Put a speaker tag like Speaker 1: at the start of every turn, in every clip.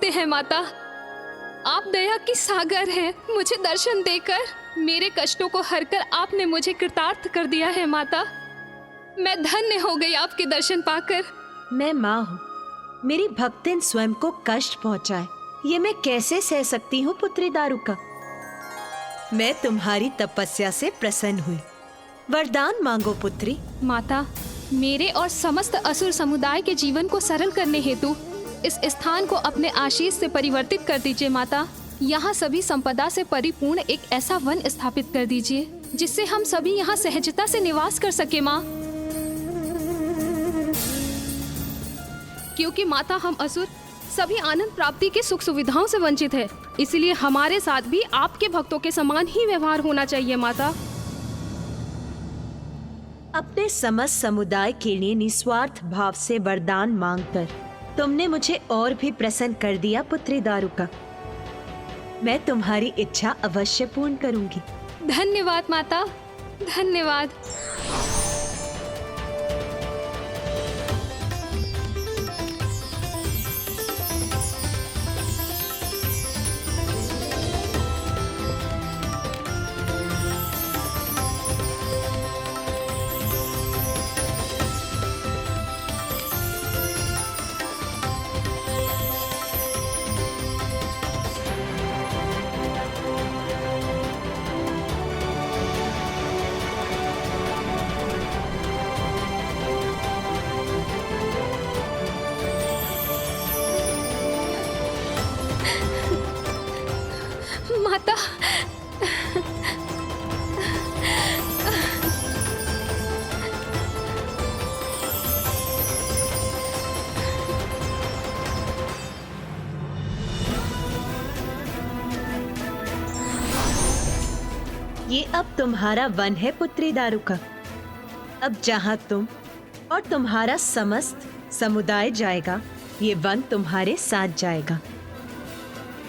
Speaker 1: सकते हैं माता। आप दया की सागर हैं। मुझे दर्शन देकर, मेरे कष्टों को हरकर आपने मुझे कृतार्थ कर दिया है माता। मैं धन्य हो गई आपके दर्शन पाकर।
Speaker 2: मैं माँ हूँ, मेरी भक्तिन स्वयं को कष्ट पहुँचाए, ये मैं कैसे सह सकती हूँ पुत्री दारुका। मैं तुम्हारी तपस्या से प्रसन्न हुई। वरदान मांगो पुत्री।
Speaker 1: माता, मेरे और समस्त असुर समुदाय के जीवन को सरल करने हेतु इस स्थान को अपने आशीष से परिवर्तित कर दीजिए माता। यहाँ सभी संपदा से परिपूर्ण एक ऐसा वन स्थापित कर दीजिए जिससे हम सभी यहाँ सहजता से निवास कर सके माँ। क्योंकि माता, हम असुर सभी आनंद प्राप्ति के सुख सुविधाओं से वंचित है, इसलिए हमारे साथ भी आपके भक्तों के समान ही व्यवहार होना चाहिए माता।
Speaker 2: अपने समस्त समुदाय के लिए निस्वार्थ भाव से वरदान मांगकर तुमने मुझे और भी प्रसन्न कर दिया पुत्री दारुका। मैं तुम्हारी इच्छा अवश्य पूर्ण करूंगी।
Speaker 1: धन्यवाद माता, धन्यवाद। माता,
Speaker 2: ये अब तुम्हारा वन है पुत्री दारुका। अब जहाँ तुम और तुम्हारा समस्त समुदाय जाएगा, ये वन तुम्हारे साथ जाएगा।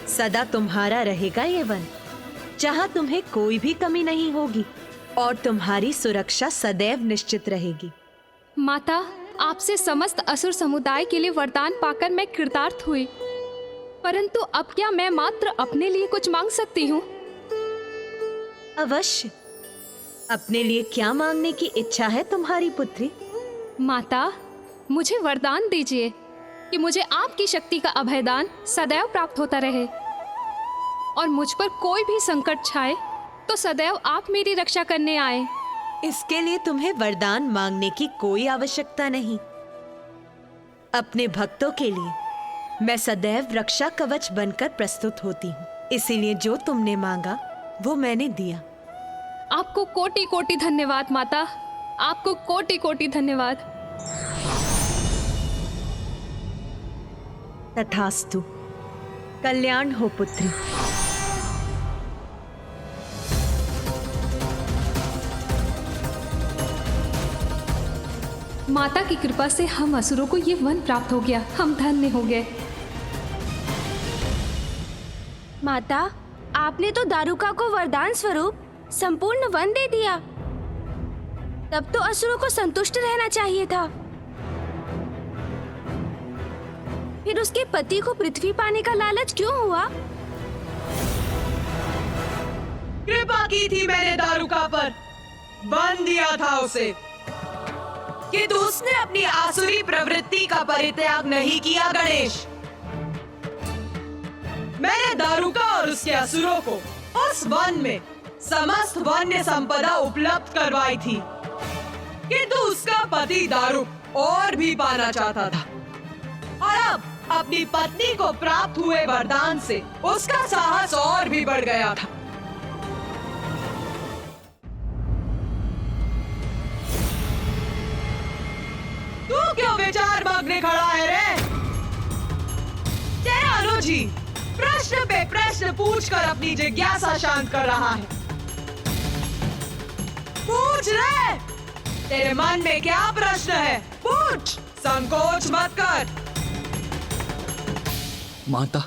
Speaker 2: सदा तुम्हारा रहेगा ये वन, जहाँ तुम्हें कोई भी कमी नहीं होगी और तुम्हारी सुरक्षा सदैव निश्चित रहेगी।
Speaker 1: माता, आपसे समस्त असुर समुदाय के लिए वरदान पाकर मैं कृतार्थ हुई, परंतु अब क्या मैं मात्र अपने लिए कुछ मांग सकती हूँ?
Speaker 2: अवश्य। अपने लिए क्या मांगने की इच्छा है तुम्हारी पुत्री?
Speaker 1: माता, मुझे वरदान दीजिए कि मुझे आपकी शक्ति का अभयदान सदैव प्राप्त होता रहे और मुझ पर कोई भी संकट छाए तो सदैव आप मेरी रक्षा करने आए।
Speaker 2: इसके लिए तुम्हें वरदान मांगने की कोई आवश्यकता नहीं। अपने भक्तों के लिए मैं सदैव रक्षा कवच बनकर प्रस्तुत होती हूँ, इसीलिए जो तुमने मांगा वो मैंने दिया।
Speaker 1: आपको कोटि कोटि धन्यवाद माता, आपको कोटि कोटि धन्यवाद।
Speaker 2: तथास्तु। कल्याण हो पुत्री।
Speaker 1: माता की कृपा से हम असुरों को ये वन प्राप्त हो गया, हम धन्य हो गए।
Speaker 3: माता, आपने तो दारुका को वरदान स्वरूप संपूर्ण वन दे दिया, तब तो असुरों को संतुष्ट रहना चाहिए था। फिर उसके पति को पृथ्वी पाने का लालच क्यों हुआ?
Speaker 4: कृपा की थी मैंने दारुका पर, बंद दिया था उसे, किंतु उसने अपनी आसुरी प्रवृत्ति का परित्याग नहीं किया। गणेश, मैंने दारुका और उसके असुरों को उस वन में समस्त वन्य संपदा उपलब्ध करवाई थी, किंतु उसका पति दारुक और भी पाना चाहता था और अब अपनी पत्नी को प्राप्त हुए वरदान से उसका साहस और भी बढ़ गया था। तू क्यों विचार मग्न खड़ा है रे? तेरा अनुजी प्रश्न पे प्रश्न पूछकर अपनी जिज्ञासा शांत कर रहा है। पूछ रे, तेरे मन में क्या प्रश्न है? पूछ, संकोच मत कर।
Speaker 5: माता,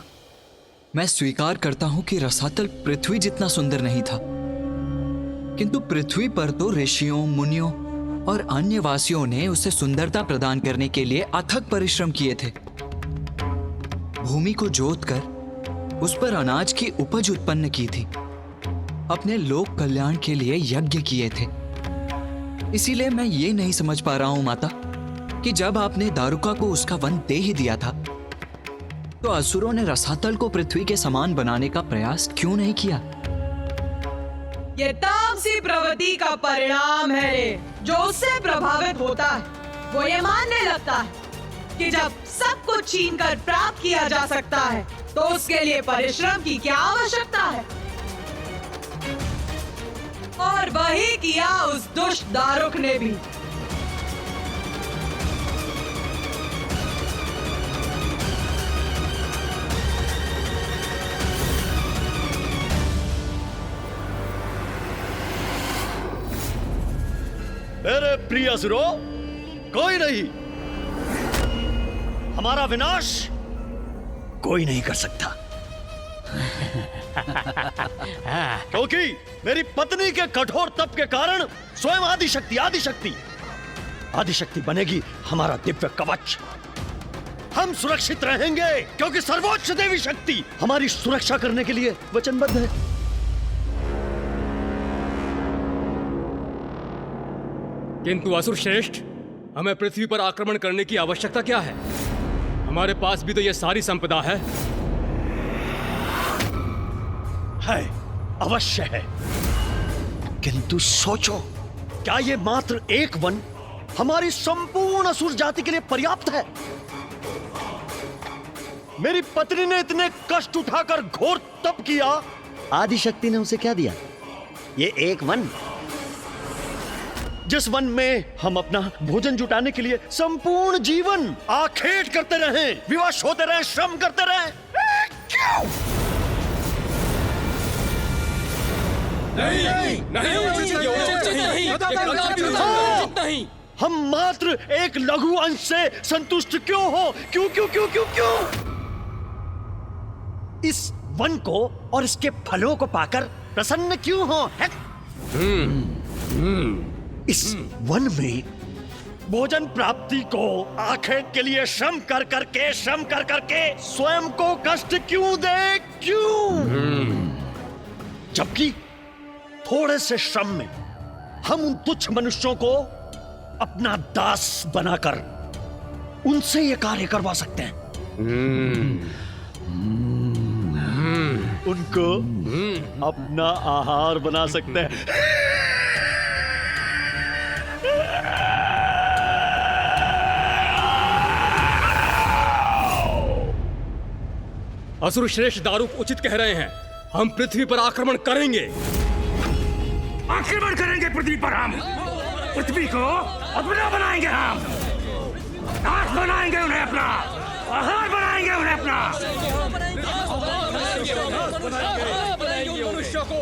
Speaker 5: मैं स्वीकार करता हूं कि रसातल पृथ्वी जितना सुंदर नहीं था, किंतु पृथ्वी पर तो ऋषियों, मुनियों और अन्य वासियों ने उसे सुंदरता प्रदान करने के लिए अथक परिश्रम किए थे। भूमि को जोत कर उस पर अनाज की उपज उत्पन्न की थी, अपने लोक कल्याण के लिए यज्ञ किए थे। इसीलिए मैं ये नहीं समझ पा रहा हूं माता कि जब आपने दारुका को उसका वन दे ही दिया था तो असुरों ने रसातल को पृथ्वी के समान बनाने का प्रयास क्यों नहीं किया।
Speaker 4: ये तामसी प्रवृत्ति का परिणाम है रे, जो उससे प्रभावित होता है। वो ये मानने लगता है कि जब सब कुछ छीन कर प्राप्त किया जा सकता है तो उसके लिए परिश्रम की क्या आवश्यकता है। और वही किया उस दुष्ट दारुक ने भी।
Speaker 6: मेरे प्रिय असुरों, कोई नहीं, हमारा विनाश कोई नहीं कर सकता। क्योंकि मेरी पत्नी के कठोर तप के कारण स्वयं आदिशक्ति बनेगी हमारा दिव्य कवच। हम सुरक्षित रहेंगे क्योंकि सर्वोच्च देवी शक्ति हमारी सुरक्षा करने के लिए वचनबद्ध है।
Speaker 7: किंतु असुर श्रेष्ठ, हमें पृथ्वी पर आक्रमण करने की आवश्यकता क्या है? हमारे पास भी तो यह सारी संपदा है।
Speaker 6: अवश्य है, किंतु सोचो, क्या ये मात्र एक वन हमारी संपूर्ण असुर जाति के लिए पर्याप्त है? मेरी पत्नी ने इतने कष्ट उठाकर घोर तप किया, आदिशक्ति ने उसे क्या दिया? ये एक वन, जिस वन में हम अपना भोजन जुटाने के लिए संपूर्ण जीवन आखेट करते रहे, विवश होते रहे, श्रम करते रहे। क्यों? नहीं, हम मात्र एक लघु अंश से संतुष्ट क्यों हो? क्यों? इस वन को और इसके फलों को पाकर प्रसन्न क्यों हो? इस वन में भोजन प्राप्ति को आखेट के लिए श्रम कर करके स्वयं को कष्ट क्यों दे? क्यों? जबकि थोड़े से श्रम में हम उन तुच्छ मनुष्यों को अपना दास बनाकर उनसे ये कार्य करवा सकते हैं। उनको अपना आहार बना सकते हैं।
Speaker 7: असुर श्रेष्ठ दारुक उचित कह रहे हैं। हम पृथ्वी पर आक्रमण करेंगे पृथ्वी पर। हम पृथ्वी को अपना बनाएंगे, हम दास बनाएंगे उन्हें, अपना आहार बनाएंगे उन्हें, अपना मनुष्य को।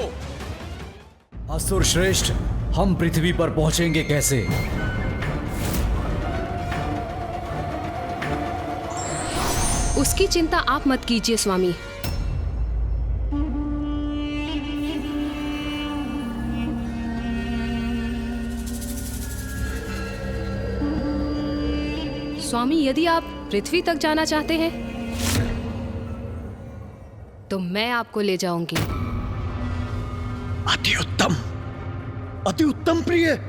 Speaker 8: असुर श्रेष्ठ, हम पृथ्वी पर पहुंचेंगे कैसे?
Speaker 3: उसकी चिंता आप मत कीजिए स्वामी। स्वामी, यदि आप पृथ्वी तक जाना चाहते हैं तो मैं आपको ले जाऊंगी।
Speaker 6: अति उत्तम प्रिय।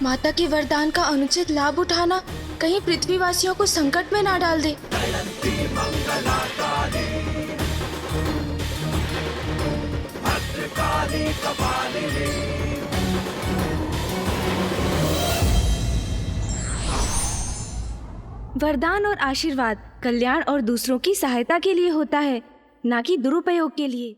Speaker 3: माता के वरदान का अनुचित लाभ उठाना कहीं पृथ्वीवासियों को संकट में ना डाल दे। वरदान और आशीर्वाद कल्याण और दूसरों की सहायता के लिए होता है, ना कि दुरुपयोग के लिए।